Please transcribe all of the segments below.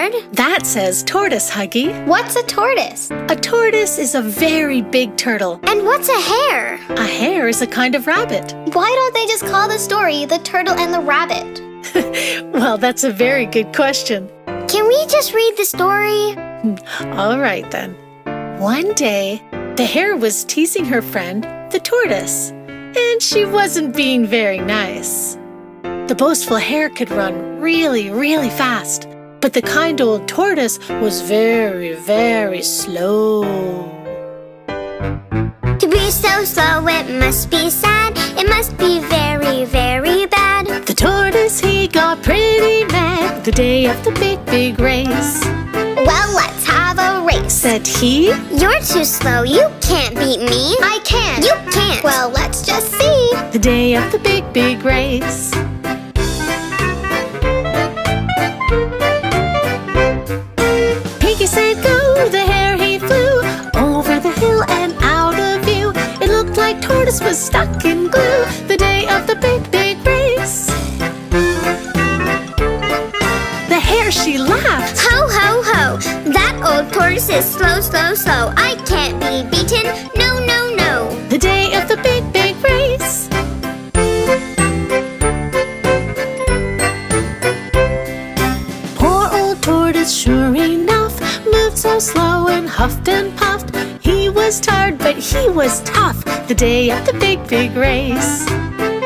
bird? That says tortoise, Huggy. What's a tortoise? A tortoise is a very big turtle. And what's a hare? A hare is a kind of rabbit. Why don't they just call the story The Turtle and the Rabbit? Well, that's a very good question. Can we just read the story? All right, then. One day, the hare was teasing her friend, the tortoise, and she wasn't being very nice. The boastful hare could run really, really fast, but the kind old tortoise was very, very slow. To be so slow, it must be sad. It must be very, very bad. The tortoise, he got pretty mad the day of the big, big race. Well, let's have a race, said he. You're too slow, you can't beat me. I can. You can't. Well, let's just see. The day of the big, big race. Piggy said go, the hare he flew over the hill and out of view. It looked like tortoise was stuck in glue the day of the big, big race. The hare, she laughed. Ho, ho, ho. That old tortoise is slow, slow, slow. I can't be beaten. No, no, no. The day of the big, big race. Poor old tortoise, sure enough, moved so slow and huffed and puffed. He was tired, but he was tough the day of the big, big race.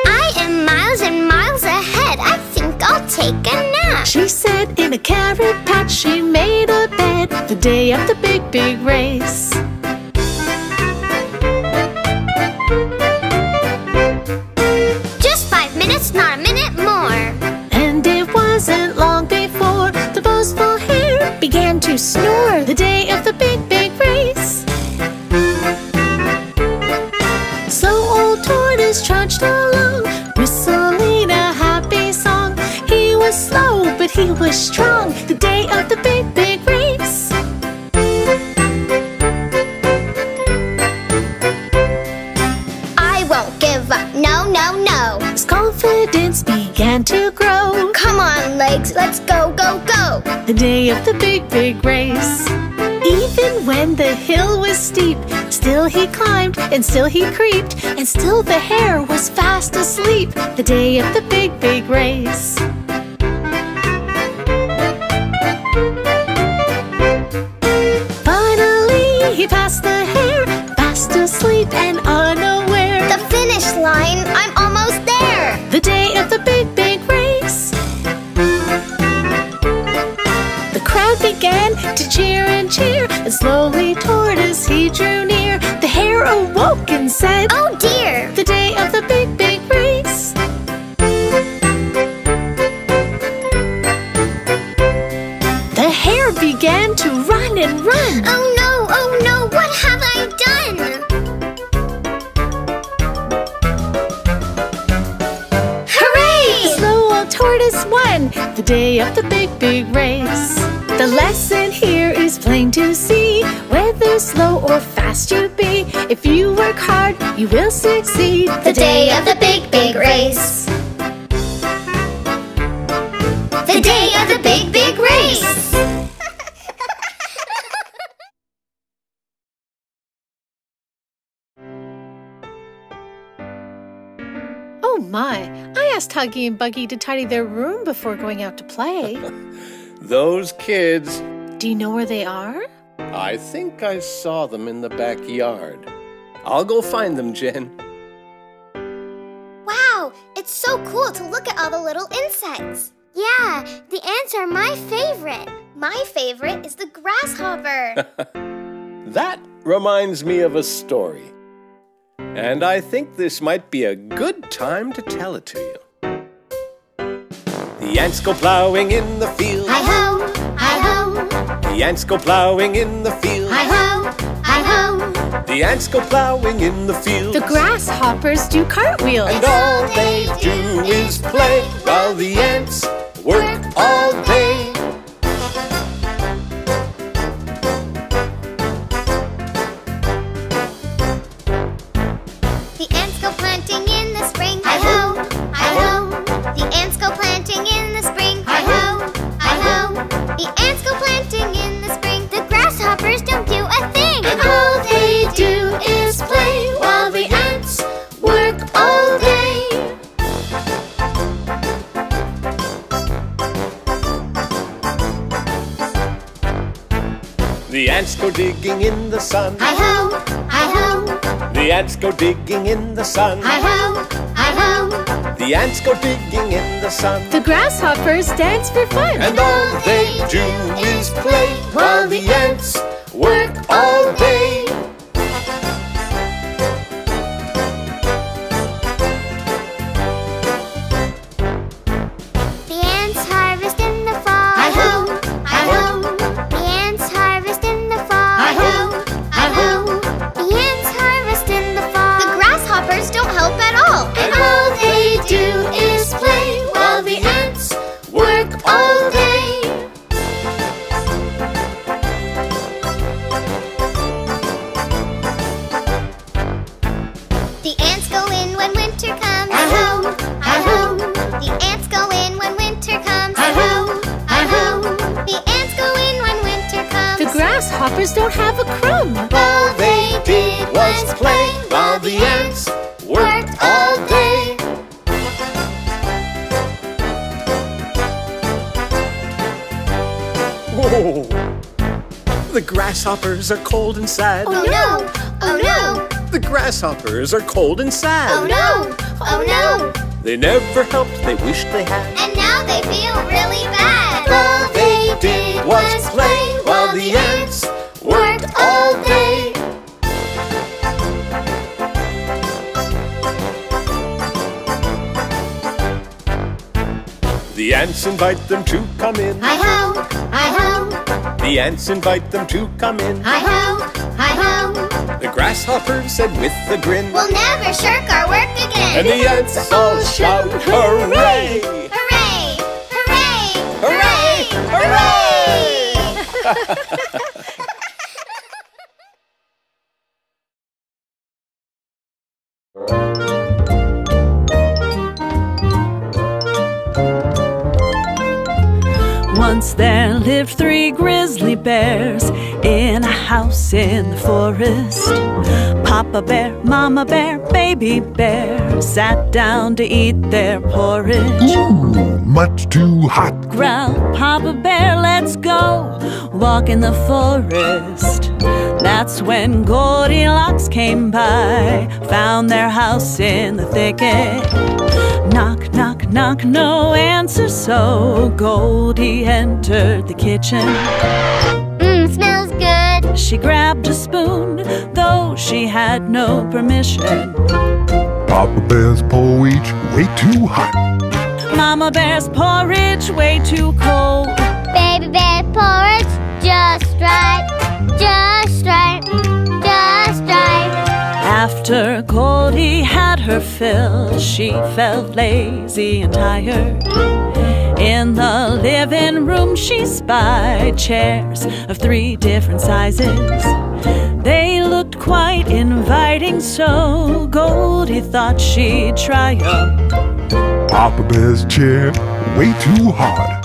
I am miles and miles ahead. I think I'll take a nap, she said. In a carrot patch she made a bed the day of the big, big race. Just 5 minutes, not a minute more. And it wasn't long before the boastful hare began to snore the day of the big, big race. So old tortoise trudged along, whistling a happy song. He was slow, but he was strong the day of the big, big race. I won't give up, no, no, no. His confidence began to grow. Come on, legs, let's go, go, go. The day of the big, big race. Even when the hill was steep, still he climbed and still he creeped, and still the hare was fast asleep the day of the big, big race. Finally he passed the hare, fast asleep and unaware. The finish line, I'm almost there. The day of the big, big race. The crowd began to cheer and cheer, and slowly tortoise he drew near. The hare awoke and said, oh dear, the day of the big, big race. The hare began to run and run. Oh no, what have I done? Hooray! The slow old tortoise won the day of the big, big race. The lesson here is plain to see. Whether slow or fast you be, if you work hard, you will succeed. The day of the big, big race. The day of the big, big race. Oh my, I asked Huggy and Buggy to tidy their room before going out to play. Those kids. Do you know where they are? I think I saw them in the backyard. I'll go find them, Jen. Wow, it's so cool to look at all the little insects. Yeah, the ants are my favorite. My favorite is the grasshopper. That reminds me of a story. And I think this might be a good time to tell it to you. The ants go plowing in the field. Hi-ho, hi-ho. The ants go plowing in the field. Hi-ho, hi-ho. The ants go plowing in the field. The grasshoppers do cartwheels. And all they do is play while the ants work all day. The ants go planting in the spring. Hi-ho, hi-ho. The ants go planting in the spring. Hi-ho, hi-ho. The ants go The ants go digging in the sun. Hi-ho, hi-ho. The ants go digging in the sun. Hi-ho, hi-ho. The ants go digging in the sun. The grasshoppers dance for fun. And all they do is play while the ants work all day. The ants harvest in the fall. Hi-ho, hi-ho. The ants harvest in the fall. Hi-ho, hi-ho. The ants harvest in the fall. The grasshoppers don't help at all. And all they do is play while the ants work all day. The ants go in when winter comes. Hi-ho, hi-ho. The ants go in when winter comes. Hi-ho, hi-ho. The ants go in when winter comes. The grasshoppers don't have a crumb. All they did was play while the ants worked all day. Whoa. The grasshoppers are cold and sad. Oh no, oh no, The grasshoppers are cold and sad. oh no, oh no. They never helped, they wished they had. And now they feel really bad. All they did was play while the ants worked all day. The ants invite them to come in. Hi-ho, hi-ho, The ants invite them to come in. hi-ho, hi-ho. The grasshopper said with a grin. We'll never shirk our work again. And the ants all shout, hooray! Hooray! Hooray! Hooray! Hooray! Once there lived 3 grizzly bears in a house in the forest. Papa bear, mama bear, baby bear sat down to eat their porridge. Ooh, much too hot. Growled Papa bear, let's go walk in the forest. That's when Goldilocks came by, found their house in the thicket. Knock, knock, knock, no answer, so Goldie entered the kitchen. Smells good. She grabbed a spoon, though she had no permission. Papa Bear's porridge way too hot. Mama bear's porridge way too cold. Baby bear porridge just right, just right, just right. After Goldie had her fill, she felt lazy and tired. In the living room she spied chairs of 3 different sizes. They looked quite inviting, so Goldie thought she'd try 'em. Papa Bear's chair way too hard.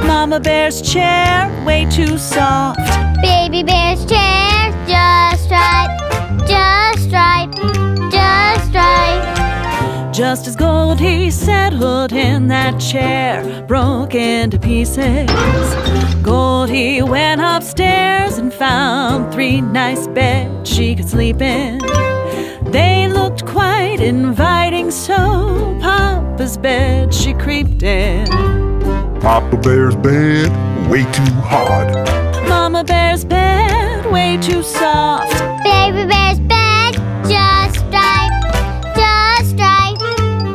Mama bear's chair way too soft. Baby bear's chair just right, just right, just right. Just as Goldie settled in that chair, broke into pieces, Goldie went upstairs and found 3 nice beds she could sleep in. They looked quite inviting, so Papa's bed she creeped in. Papa Bear's bed way too hard. Mama bear's bed way too soft. Baby bear's bed just right, just right,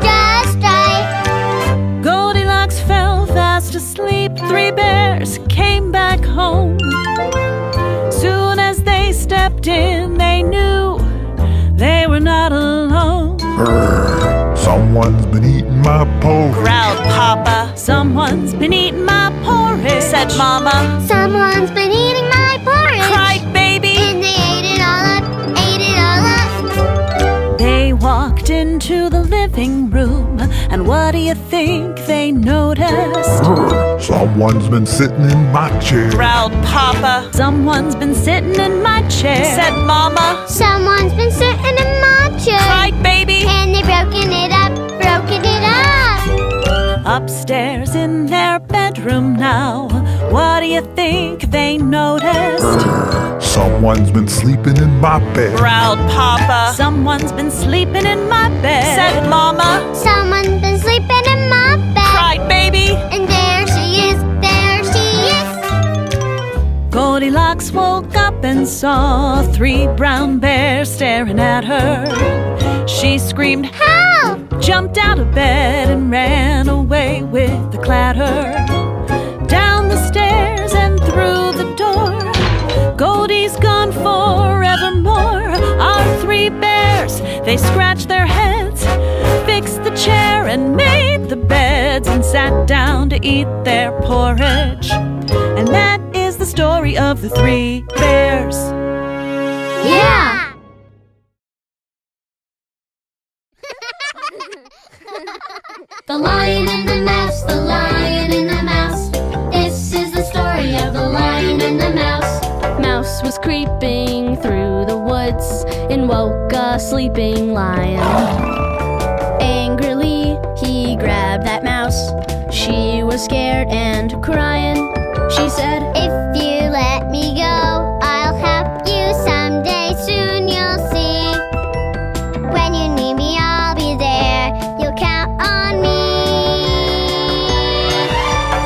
just right. Goldilocks fell fast asleep. 3 bears came back home. Soon as they stepped in, they knew they were not alone. Brr, someone's been eating my porridge. Growled Papa. Someone's been eating my porridge, said Mama. Someone's been eating my porridge. Cried Baby. And they ate it all up, ate it all up. They walked into the living room, and what do you think they noticed? Brr, someone's been sitting in my chair. Growled Papa. Someone's been sitting in my chair, said Mama. Someone's been sitting in my chair. Cried Baby. And they broken it up, broken it up. Upstairs in their bedroom now, what do you think they noticed? Someone's been sleeping in my bed. Growled Papa. Someone's been sleeping in my bed. Said Mama. Someone's been sleeping in my bed. Cried Baby. And there she is, there she is. Goldilocks woke up and saw 3 brown bears staring at her. She screamed, Help! Jumped out of bed and ran away with the clatter. Down the stairs and through the door. Goldie's gone forevermore. Our 3 bears, they scratched their heads, fixed the chair and made the beds, and sat down to eat their porridge. And that is the story of the 3 bears. Yeah! The Lion and the Mouse, the Lion and the Mouse. This is the story of the Lion and the Mouse. Mouse was creeping through the woods and woke a sleeping lion. Angrily, he grabbed that mouse. She was scared and crying. She said, If you let me go, I'll help you someday. Soon you'll see. When you need me, I'll be there. You'll count on me.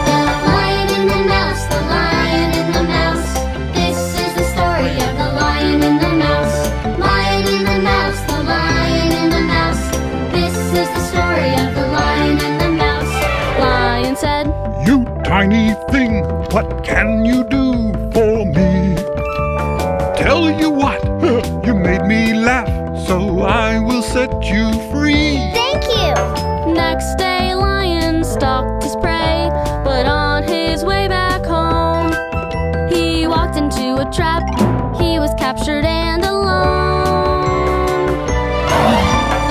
The Lion and the Mouse, the Lion and the Mouse. This is the story of the Lion and the Mouse. Lion and the Mouse, the Lion and the Mouse. This is the story of the Lion and the Mouse. Lion said, You tiny thing, what can you do for me? Tell you what, you made me laugh, so I will set you free. Thank you. Next day, Lion stalked his prey, but on his way back home, he walked into a trap. He was captured and alone.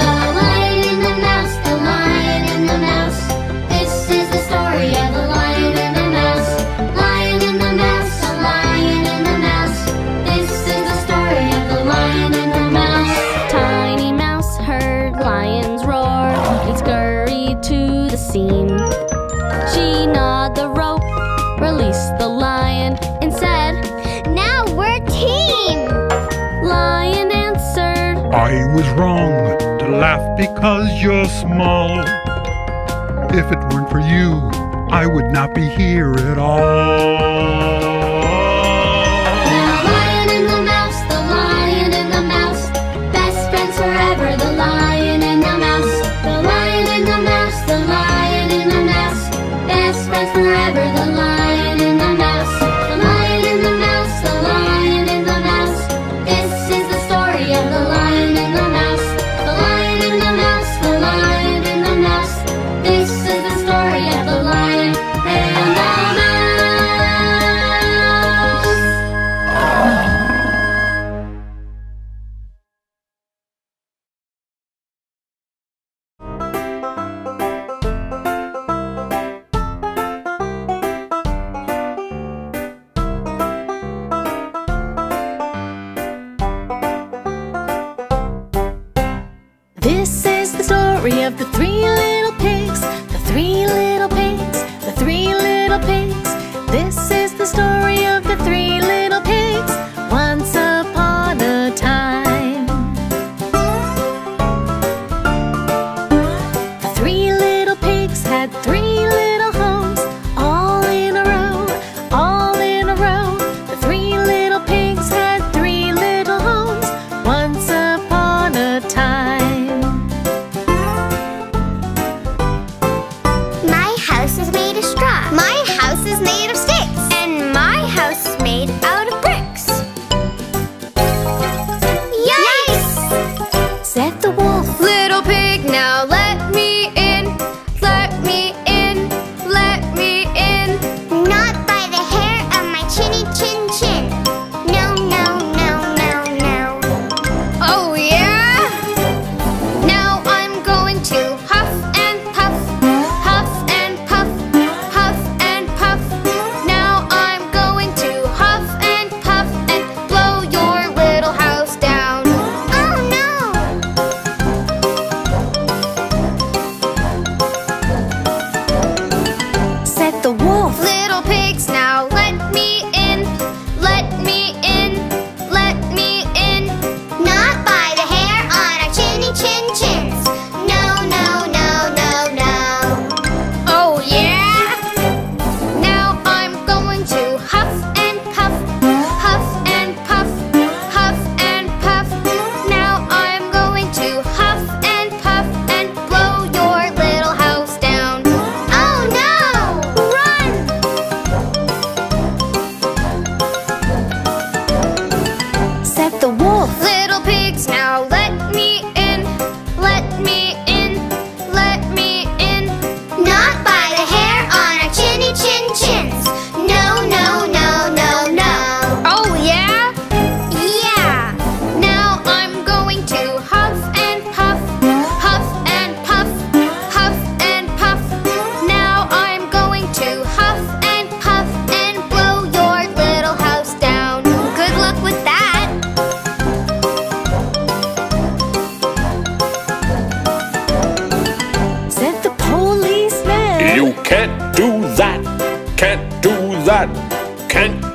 The Lion and the Mouse, the Lion and the Mouse. This is the story of the Lion and the Mouse. Lion and the Mouse, the Lion and the Mouse. This is the story of the Lion and the Mouse. Tiny Mouse heard Lion's roar and scurried to the scene. She gnawed the rope, released the lion, and said, Now we're team. Lion answered, I was wrong to laugh because you're small. If it weren't for you, I would not be here at all. The Lion and the Mouse, the Lion and the Mouse. Best friends forever, the Lion and the Mouse. The Lion and the Mouse, the Lion and the Mouse. Best friends forever, the Lion and the Mouse. The Lion and the Mouse, the Lion and the Mouse. This is the story of the Lion and the Mouse. The Lion and the Mouse, the Lion and the Mouse. This is the story of the Lion and the Mouse. This is the story of the 3 little pigs, the 3 little pigs, the 3 little pigs. This is the story of the 3 little pigs, once upon a time. The 3 little pigs had 3 little homes, all in a row, all in a row. The 3 little pigs had 3 little homes, once upon a time. My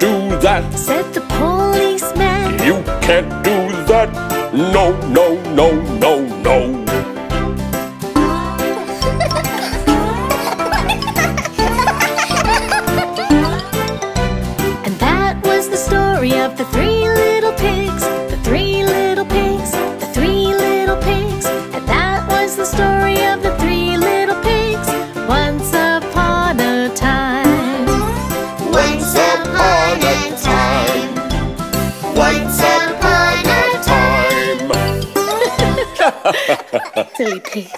do that, said the policeman. you can't do that, no, no, no, no, no. And that was the story of the three little pigs, the three little pigs, the three little pigs. And that was the story of the three little pigs, once upon a time. Once upon a time. Once upon a time. Silly pigs.